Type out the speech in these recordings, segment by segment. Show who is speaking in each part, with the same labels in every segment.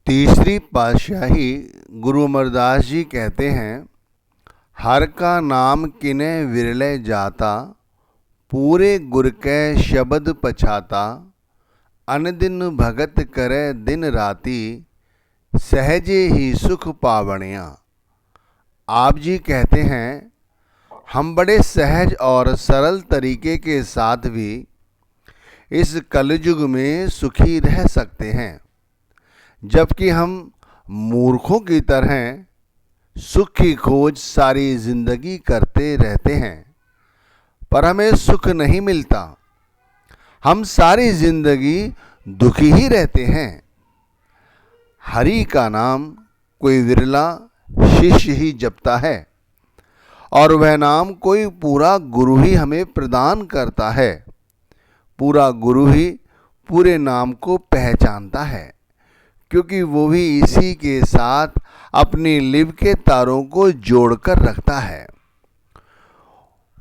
Speaker 1: तीसरी पातशाही गुरु अमरदास जी कहते हैं, हर का नाम किने विरले जाता, पूरे गुर कै शब्द पछाता, अनदिन भगत करे दिन राती, सहजे ही सुख पावणिया। आप जी कहते हैं, हम बड़े सहज और सरल तरीके के साथ भी इस कलयुग में सुखी रह सकते हैं, जबकि हम मूर्खों की तरह सुख की खोज सारी जिंदगी करते रहते हैं, पर हमें सुख नहीं मिलता। हम सारी जिंदगी दुखी ही रहते हैं। हरि का नाम कोई विरला शिष्य ही जपता है, और वह नाम कोई पूरा गुरु ही हमें प्रदान करता है। पूरा गुरु ही पूरे नाम को पहचानता है, क्योंकि वो भी इसी के साथ अपनी लिव के तारों को जोड़कर रखता है।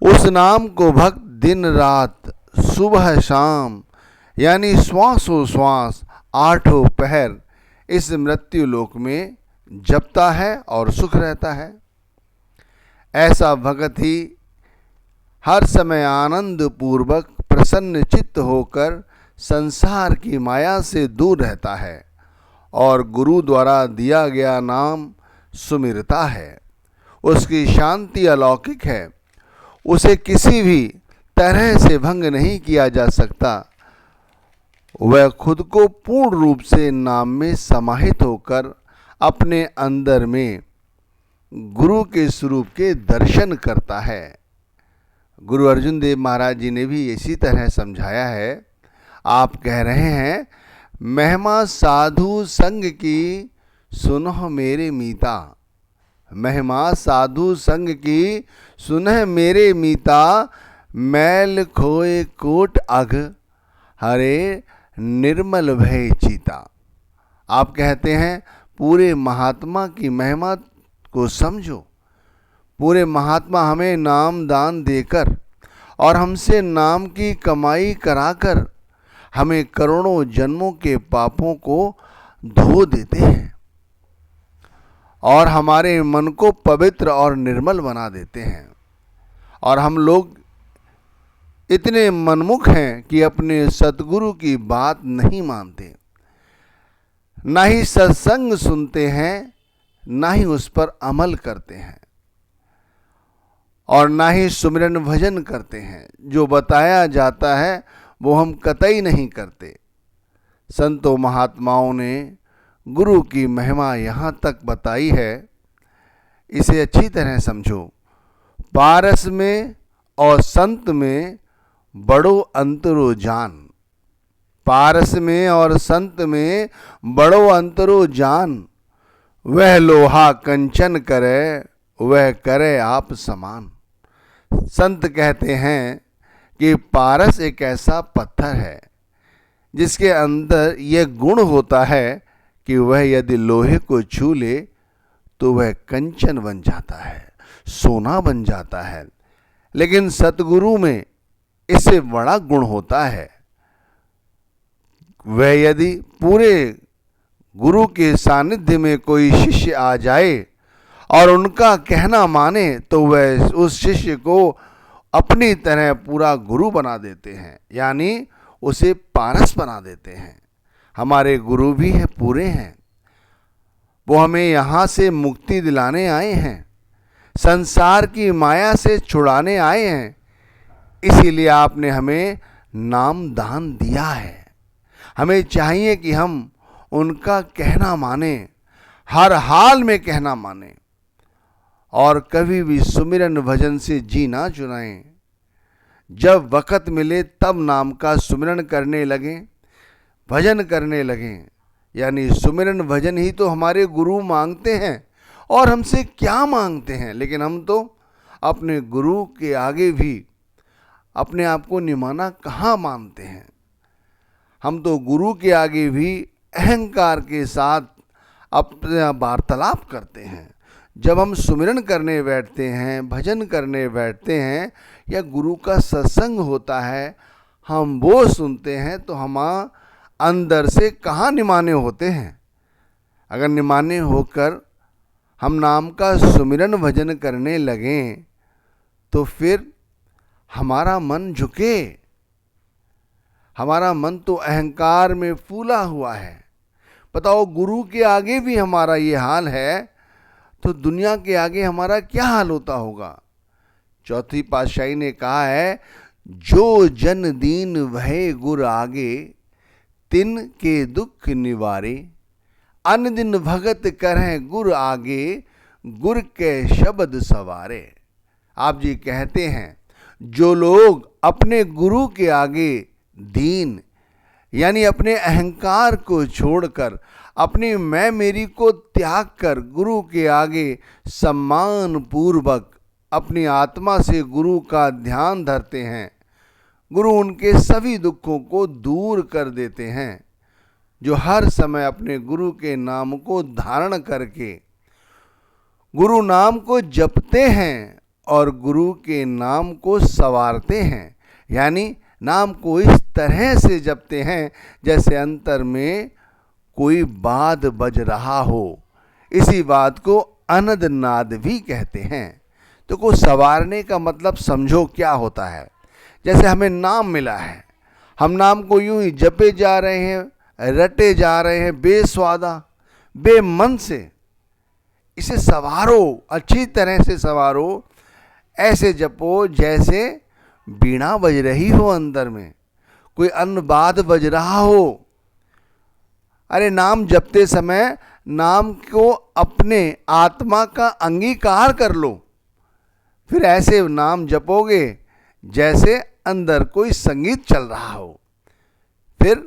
Speaker 1: उस नाम को भक्त दिन रात सुबह शाम यानी श्वासों श्वास आठों पहर इस मृत्यु लोक में जपता है और सुख रहता है। ऐसा भगत ही हर समय आनंद पूर्वक प्रसन्न चित्त होकर संसार की माया से दूर रहता है और गुरु द्वारा दिया गया नाम सुमिरता है। उसकी शांति अलौकिक है, उसे किसी भी तरह से भंग नहीं किया जा सकता। वह खुद को पूर्ण रूप से नाम में समाहित होकर अपने अंदर में गुरु के स्वरूप के दर्शन करता है। गुरु अर्जुन देव महाराज जी ने भी इसी तरह समझाया है। आप कह रहे हैं, महिमा साधु संग की सुनह मेरे मीता, महिमा साधु संग की सुनह मेरे मीता, मैल खोए कोट अघ हरे निर्मल भय चीता। आप कहते हैं, पूरे महात्मा की महिमा को समझो। पूरे महात्मा हमें नाम दान देकर और हमसे नाम की कमाई कराकर हमें करोड़ों जन्मों के पापों को धो देते हैं और हमारे मन को पवित्र और निर्मल बना देते हैं। और हम लोग इतने मनमुख हैं कि अपने सतगुरु की बात नहीं मानते, ना ही सत्संग सुनते हैं, ना ही उस पर अमल करते हैं, और ना ही सुमिरन भजन करते हैं। जो बताया जाता है वो हम कतई नहीं करते। संतों महात्माओं ने गुरु की महिमा यहाँ तक बताई है, इसे अच्छी तरह समझो। पारस में और संत में बड़ो अंतरो जान, पारस में और संत में बड़ो अंतरो जान, वह लोहा कंचन करे, वह करे आप समान। संत कहते हैं कि पारस एक ऐसा पत्थर है जिसके अंदर यह गुण होता है कि वह यदि लोहे को छू ले तो वह कंचन बन जाता है, सोना बन जाता है। लेकिन सतगुरु में इससे बड़ा गुण होता है। वह यदि पूरे गुरु के सानिध्य में कोई शिष्य आ जाए और उनका कहना माने तो वह उस शिष्य को अपनी तरह पूरा गुरु बना देते हैं, यानी उसे पारस बना देते हैं। हमारे गुरु भी है, पूरे हैं। वो हमें यहाँ से मुक्ति दिलाने आए हैं, संसार की माया से छुड़ाने आए हैं। इसीलिए आपने हमें नाम दान दिया है। हमें चाहिए कि हम उनका कहना माने, हर हाल में कहना माने, और कभी भी सुमिरन भजन से जी ना चुराएं। जब वक़्त मिले तब नाम का सुमिरन करने लगें, भजन करने लगें। यानी सुमिरन भजन ही तो हमारे गुरु मांगते हैं, और हमसे क्या मांगते हैं। लेकिन हम तो अपने गुरु के आगे भी अपने आप को निमाना कहाँ मानते हैं। हम तो गुरु के आगे भी अहंकार के साथ अपना वार्तालाप करते हैं। जब हम सुमिरन करने बैठते हैं, भजन करने बैठते हैं, या गुरु का सत्संग होता है, हम वो सुनते हैं, तो हम अंदर से कहाँ निमाने होते हैं। अगर निमाने होकर हम नाम का सुमिरन भजन करने लगें तो फिर हमारा मन झुके। हमारा मन तो अहंकार में फूला हुआ है। बताओ, गुरु के आगे भी हमारा ये हाल है तो दुनिया के आगे हमारा क्या हाल होता होगा। चौथी पातशाही ने कहा है, जो जन दीन वह गुर आगे, तिन के दुख निवारे। अन दिन भगत करें गुर आगे, गुर के शब्द सवारे। आप जी कहते हैं, जो लोग अपने गुरु के आगे दीन यानी अपने अहंकार को छोड़कर, अपनी मैं मेरी को त्याग कर गुरु के आगे सम्मान पूर्वक अपनी आत्मा से गुरु का ध्यान धरते हैं, गुरु उनके सभी दुखों को दूर कर देते हैं। जो हर समय अपने गुरु के नाम को धारण करके गुरु नाम को जपते हैं और गुरु के नाम को संवारते हैं, यानी नाम को इस तरह से जपते हैं जैसे अंतर में कोई बात बज रहा हो। इसी बात को अनद नाद भी कहते हैं। तो को संवारने का मतलब समझो क्या होता है। जैसे हमें नाम मिला है, हम नाम को यूं ही जपे जा रहे हैं, रटे जा रहे हैं बेस्वादा, बेमन से। इसे संवारो, अच्छी तरह से संवारो। ऐसे जपो जैसे बीणा बज रही हो, अंदर में कोई अन्नबाद बज रहा हो। अरे नाम जपते समय नाम को अपने आत्मा का अंगीकार कर लो, फिर ऐसे नाम जपोगे जैसे अंदर कोई संगीत चल रहा हो। फिर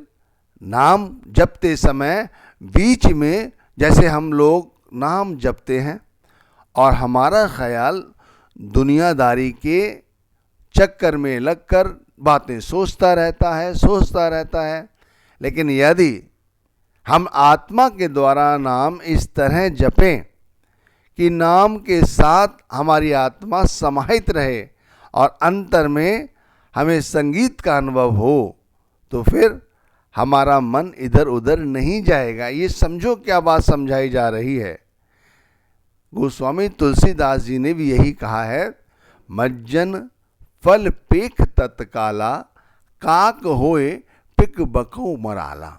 Speaker 1: नाम जपते समय बीच में जैसे हम लोग नाम जपते हैं और हमारा ख्याल दुनियादारी के चक्कर में लगकर बातें सोचता रहता है। लेकिन यदि हम आत्मा के द्वारा नाम इस तरह जपें कि नाम के साथ हमारी आत्मा समाहित रहे और अंतर में हमें संगीत का अनुभव हो, तो फिर हमारा मन इधर उधर नहीं जाएगा। ये समझो क्या बात समझाई जा रही है। गोस्वामी तुलसीदास जी ने भी यही कहा है, मज्जन फल पेख तत्काला, काक होए पिक बको मराला।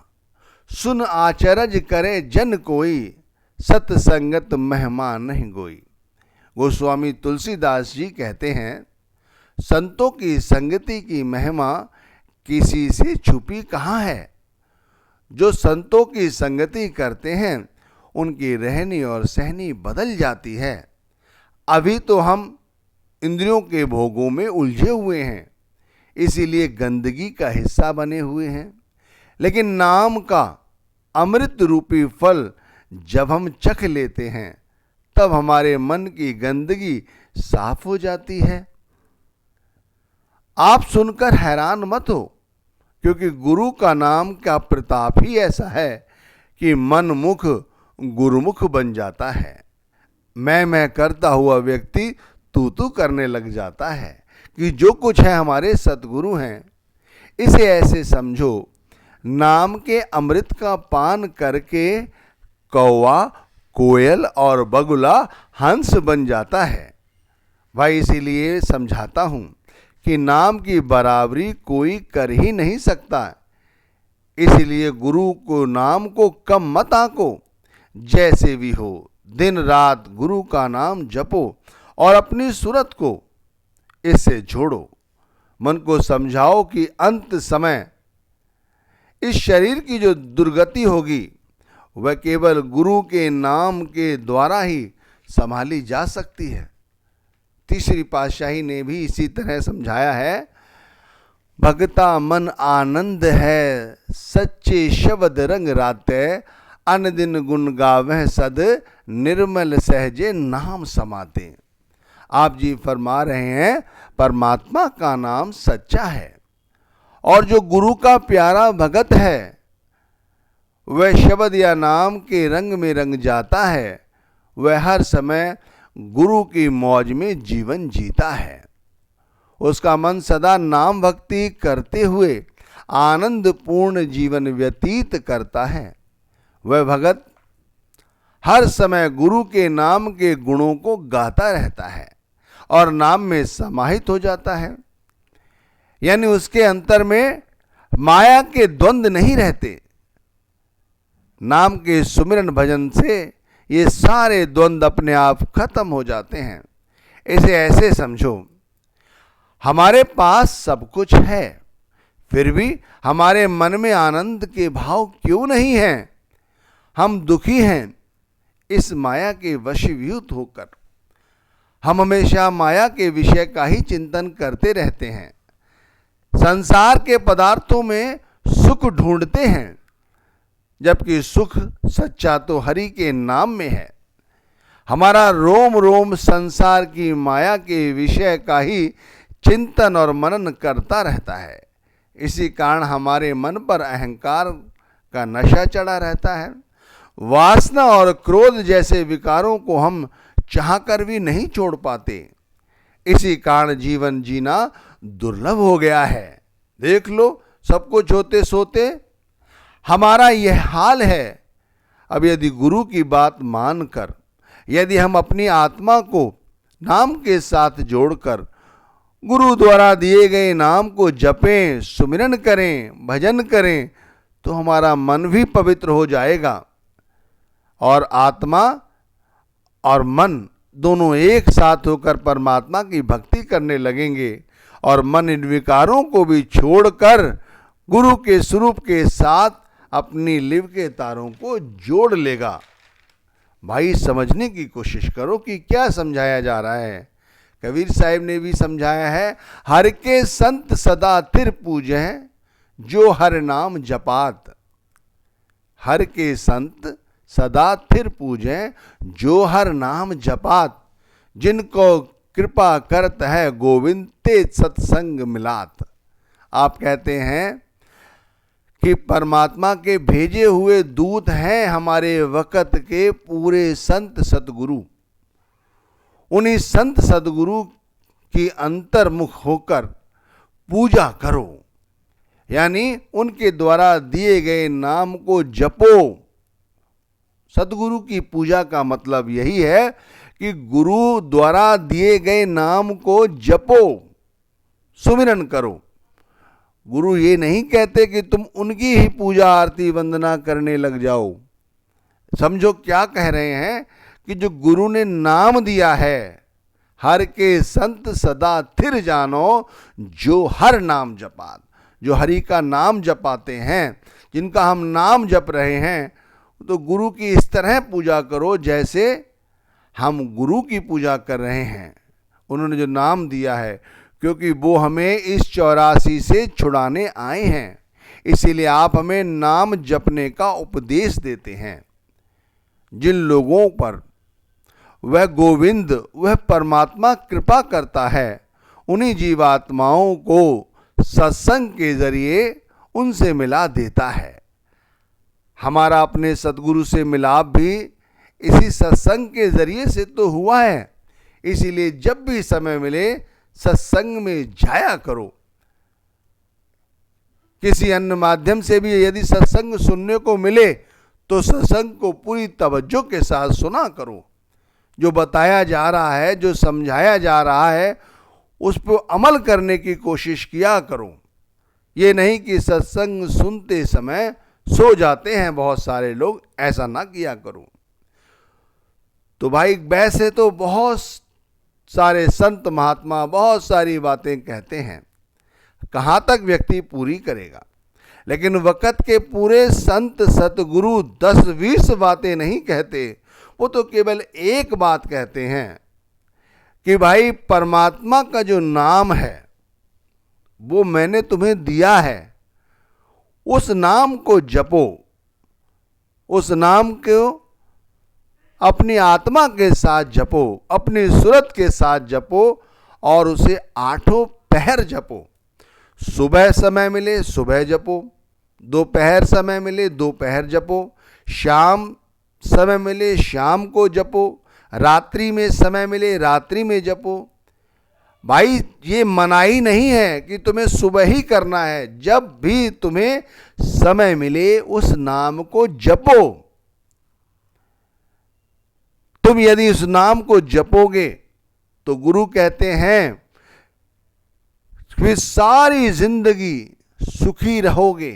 Speaker 1: सुन आचरज करे जन कोई, सत्संगत मेहमान नहीं गोई। गोस्वामी तुलसीदास जी कहते हैं, संतों की संगति की महिमा किसी से छुपी कहाँ है। जो संतों की संगति करते हैं उनकी रहनी और सहनी बदल जाती है। अभी तो हम इंद्रियों के भोगों में उलझे हुए हैं, इसीलिए गंदगी का हिस्सा बने हुए हैं। लेकिन नाम का अमृत रूपी फल जब हम चख लेते हैं तब हमारे मन की गंदगी साफ हो जाती है। आप सुनकर हैरान मत हो, क्योंकि गुरु का नाम का प्रताप ही ऐसा है कि मन मुख गुरुमुख बन जाता है। मैं करता हुआ व्यक्ति तू करने लग जाता है कि जो कुछ है हमारे सतगुरु हैं। इसे ऐसे समझो, नाम के अमृत का पान करके कौवा, कोयल और बगुला हंस बन जाता है। भाई इसीलिए समझाता हूँ कि नाम की बराबरी कोई कर ही नहीं सकता। इसलिए गुरु को नाम को कम मत आंको। जैसे भी हो दिन रात गुरु का नाम जपो और अपनी सूरत को इससे जोड़ो। मन को समझाओ कि अंत समय इस शरीर की जो दुर्गति होगी वह केवल गुरु के नाम के द्वारा ही संभाली जा सकती है। तीसरी पातशाही ने भी इसी तरह समझाया है, भगता मन आनंद है, सच्चे शब्द रंग राते, अन दिन गुण गावह सद, निर्मल सहजे नाम समाते। आप जी फरमा रहे हैं, परमात्मा का नाम सच्चा है और जो गुरु का प्यारा भगत है वह शब्द या नाम के रंग में रंग जाता है। वह हर समय गुरु की मौज में जीवन जीता है। उसका मन सदा नाम भक्ति करते हुए आनंद पूर्ण जीवन व्यतीत करता है। वह भगत हर समय गुरु के नाम के गुणों को गाता रहता है और नाम में समाहित हो जाता है। यानी उसके अंतर में माया के द्वंद्व नहीं रहते। नाम के सुमिरन भजन से ये सारे द्वंद्व अपने आप खत्म हो जाते हैं। इसे ऐसे समझो, हमारे पास सब कुछ है, फिर भी हमारे मन में आनंद के भाव क्यों नहीं हैं? हम दुखी हैं इस माया के वशीभूत होकर। हम हमेशा माया के विषय का ही चिंतन करते रहते हैं। संसार के पदार्थों में सुख ढूंढते हैं, जबकि सुख सच्चा तो हरि के नाम में है। हमारा रोम रोम संसार की माया के विषय का ही चिंतन और मनन करता रहता है। इसी कारण हमारे मन पर अहंकार का नशा चढ़ा रहता है। वासना और क्रोध जैसे विकारों को हम चाहकर भी नहीं छोड़ पाते। इसी कारण जीवन जीना दुर्लभ हो गया है। देख लो, सब कुछ होते सोते हमारा यह हाल है। अब यदि गुरु की बात मानकर, यदि हम अपनी आत्मा को नाम के साथ जोड़कर गुरु द्वारा दिए गए नाम को जपें, सुमिरन करें, भजन करें, तो हमारा मन भी पवित्र हो जाएगा और आत्मा और मन दोनों एक साथ होकर परमात्मा की भक्ति करने लगेंगे और मन इन विकारों को भी छोड़कर गुरु के स्वरूप के साथ अपनी लिव के तारों को जोड़ लेगा। भाई, समझने की कोशिश करो कि क्या समझाया जा रहा है। कबीर साहिब ने भी समझाया है, हर के संत सदा थिर पूजै, जो हर नाम जपात। हर के संत सदा थिर पूजै, जो हर नाम जपात। जिनको कृपा करत है गोविंद ते सत्संग मिलात। आप कहते हैं कि परमात्मा के भेजे हुए दूत हैं हमारे वक़्त के पूरे संत सतगुरु। उन्हीं संत सतगुरु की अंतर्मुख होकर पूजा करो, यानी उनके द्वारा दिए गए नाम को जपो। सतगुरु की पूजा का मतलब यही है कि गुरु द्वारा दिए गए नाम को जपो, सुमिरन करो। गुरु ये नहीं कहते कि तुम उनकी ही पूजा आरती वंदना करने लग जाओ। समझो क्या कह रहे हैं कि जो गुरु ने नाम दिया है, हर के संत सदा थिर जानो, जो हर नाम जपात। जो हरि का नाम जपाते हैं, जिनका हम नाम जप रहे हैं, तो गुरु की इस तरह पूजा करो जैसे हम गुरु की पूजा कर रहे हैं। उन्होंने जो नाम दिया है, क्योंकि वो हमें इस 84 से छुड़ाने आए हैं, इसीलिए आप हमें नाम जपने का उपदेश देते हैं। जिन लोगों पर वह गोविंद, वह परमात्मा कृपा करता है, उन्हीं जीवात्माओं को सत्संग के जरिए उनसे मिला देता है। हमारा अपने सद्गुरु से मिलाप भी इसी सत्संग के जरिए से तो हुआ है। इसीलिए जब भी समय मिले सत्संग में जाया करो। किसी अन्य माध्यम से भी यदि सत्संग सुनने को मिले तो सत्संग को पूरी तवज्जो के साथ सुना करो। जो बताया जा रहा है, जो समझाया जा रहा है, उस पर अमल करने की कोशिश किया करो। ये नहीं कि सत्संग सुनते समय सो जाते हैं बहुत सारे लोग, ऐसा ना किया करो। तो भाई, वैसे तो बहुत सारे संत महात्मा बहुत सारी बातें कहते हैं, कहाँ तक व्यक्ति पूरी करेगा। लेकिन वक़्त के पूरे संत सतगुरु 10-20 बातें नहीं कहते, वो तो केवल एक बात कहते हैं कि भाई, परमात्मा का जो नाम है वो मैंने तुम्हें दिया है, उस नाम को जपो, उस नाम को अपनी आत्मा के साथ जपो, अपनी सूरत के साथ जपो और उसे 8 पहर जपो। सुबह समय मिले सुबह जपो, दोपहर समय मिले दोपहर जपो, शाम समय मिले शाम को जपो, रात्रि में समय मिले रात्रि में जपो। भाई, ये मनाही नहीं है कि तुम्हें सुबह ही करना है, जब भी तुम्हें समय मिले उस नाम को जपो। तुम यदि इस नाम को जपोगे तो गुरु कहते हैं फिर सारी जिंदगी सुखी रहोगे।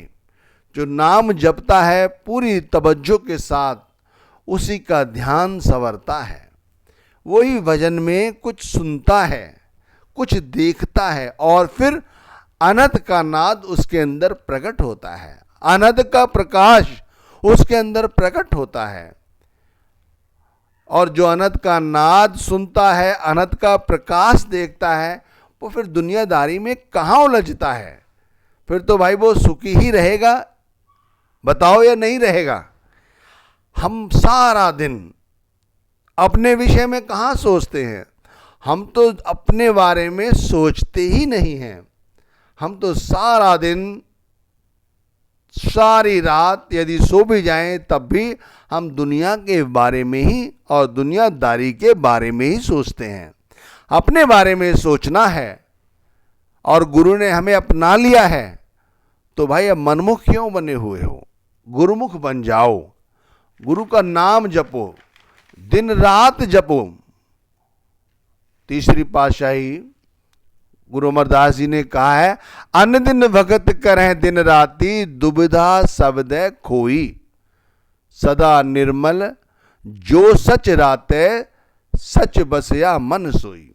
Speaker 1: जो नाम जपता है पूरी तवज्जो के साथ, उसी का ध्यान संवरता है। वही भजन में कुछ सुनता है, कुछ देखता है, और फिर अनंत का नाद उसके अंदर प्रकट होता है, अनंत का प्रकाश उसके अंदर प्रकट होता है। और जो अनंत का नाद सुनता है, अनंत का प्रकाश देखता है, वो फिर दुनियादारी में कहाँ उलझता है? फिर तो भाई वो सुखी ही रहेगा, बताओ, या नहीं रहेगा? हम सारा दिन अपने विषय में कहाँ सोचते हैं? हम तो अपने बारे में सोचते ही नहीं हैं। हम तो सारा दिन, सारी रात यदि सो भी जाएं तब भी हम दुनिया के बारे में ही और दुनियादारी के बारे में ही सोचते हैं। अपने बारे में सोचना है और गुरु ने हमें अपना लिया है, तो भाई अब मनमुख क्यों बने हुए हो? गुरुमुख बन जाओ, गुरु का नाम जपो, दिन रात जपो। तीसरी पातशाही गुरु अमरदास जी ने कहा है, अन दिन भगत करें दिन राती, दुविधा सबदे खोई, सदा निर्मल जो सच राते, सच बसया मन सोई।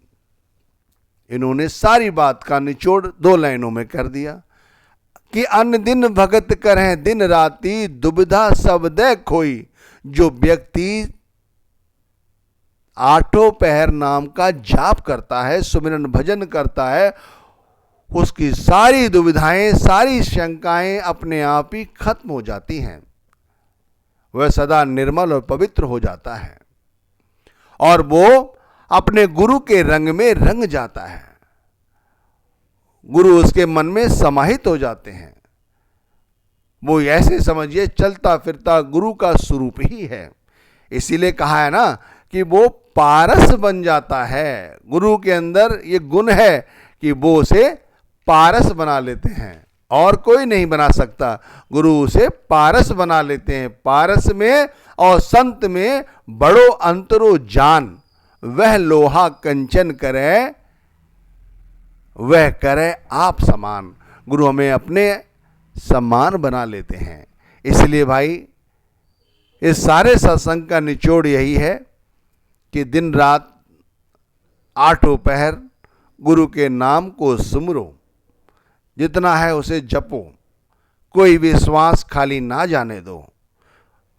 Speaker 1: इन्होंने सारी बात का निचोड़ 2 लाइनों में कर दिया कि अन दिन भगत करें दिन राती, दुविधा सबदे खोई। जो व्यक्ति 8 पहर नाम का जाप करता है, सुमिरन भजन करता है, उसकी सारी दुविधाएं, सारी शंकाएं अपने आप ही खत्म हो जाती हैं। वह सदा निर्मल और पवित्र हो जाता है और वो अपने गुरु के रंग में रंग जाता है। गुरु उसके मन में समाहित हो जाते हैं। वो ऐसे समझिए चलता फिरता गुरु का स्वरूप ही है। इसीलिए कहा है ना कि वो पारस बन जाता है। गुरु के अंदर ये गुण है कि वो उसे पारस बना लेते हैं, और कोई नहीं बना सकता। गुरु उसे पारस बना लेते हैं। पारस में और संत में बड़ो अंतरो जान, वह लोहा कंचन करे, वह करे आप समान। गुरु हमें अपने समान बना लेते हैं। इसलिए भाई इस सारे सत्संग का निचोड़ यही है कि दिन रात 8 पहर गुरु के नाम को सुमरो, जितना है उसे जपो, कोई भी श्वास खाली ना जाने दो।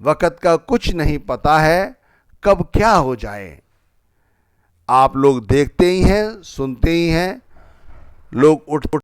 Speaker 1: वक़्त का कुछ नहीं पता है कब क्या हो जाए। आप लोग देखते ही हैं, सुनते ही हैं, लोग उठ